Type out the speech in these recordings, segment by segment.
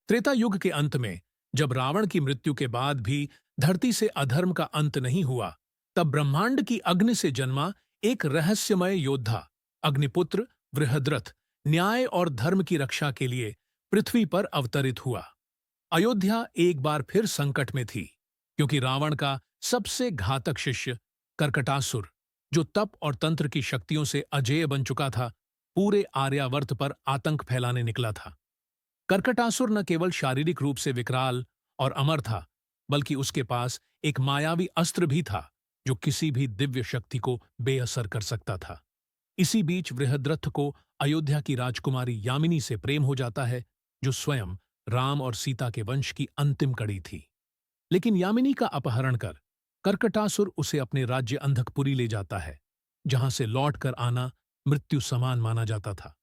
त्रेता युग के अंत में जब रावण की मृत्यु के बाद भी धरती से अधर्म का अंत नहीं हुआ, तब ब्रह्मांड की अग्नि से जन्मा एक रहस्यमय योद्धा अग्निपुत्र बृहद्रथ न्याय और धर्म की रक्षा के लिए पृथ्वी पर अवतरित हुआ। अयोध्या एक बार फिर संकट में थी, क्योंकि रावण का सबसे घातक शिष्य कर्कटासुर, जो तप और तंत्र की शक्तियों से अजेय बन चुका था, पूरे आर्यावर्त पर आतंक फैलाने निकला था। कर्कटासुर न केवल शारीरिक रूप से विकराल और अमर था, बल्कि उसके पास एक मायावी अस्त्र भी था जो किसी भी दिव्य शक्ति को बेअसर कर सकता था। इसी बीच बृहद्रथ को अयोध्या की राजकुमारी यामिनी से प्रेम हो जाता है, जो स्वयं राम और सीता के वंश की अंतिम कड़ी थी। लेकिन यामिनी का अपहरण कर कर्कटासुर उसे अपने राज्य अंधकपुरी ले जाता है, जहां से लौट कर आना मृत्यु समान माना जाता था।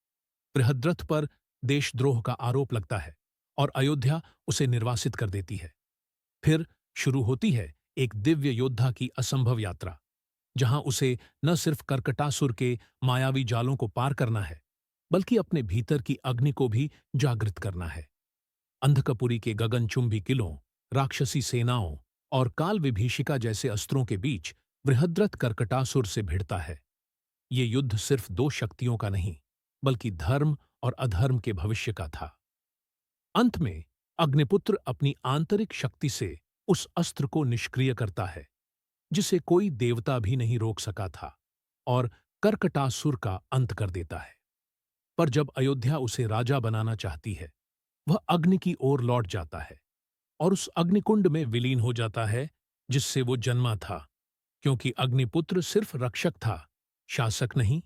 बृहद्रथ पर देशद्रोह का आरोप लगता है और अयोध्या उसे निर्वासित कर देती है। फिर शुरू होती है एक दिव्य योद्धा की असंभव यात्रा, जहां उसे न सिर्फ कर्कटासुर के मायावी जालों को पार करना है, बल्कि अपने भीतर की अग्नि को भी जागृत करना है। अंधकपुरी के गगनचुंबी किलों, राक्षसी सेनाओं और काल विभीषिका जैसे अस्त्रों के बीच बृहद्रथ कर्कटासुर से भिड़ता है। ये युद्ध सिर्फ दो शक्तियों का नहीं, बल्कि धर्म और अधर्म के भविष्य का था। अंत में अग्निपुत्र अपनी आंतरिक शक्ति से उस अस्त्र को निष्क्रिय करता है, जिसे कोई देवता भी नहीं रोक सका था, और कर्कटासुर का अंत कर देता है। पर जब अयोध्या उसे राजा बनाना चाहती है, वह अग्नि की ओर लौट जाता है और उस अग्निकुंड में विलीन हो जाता है जिससे वो जन्मा था, क्योंकि अग्निपुत्र सिर्फ रक्षक था, शासक नहीं।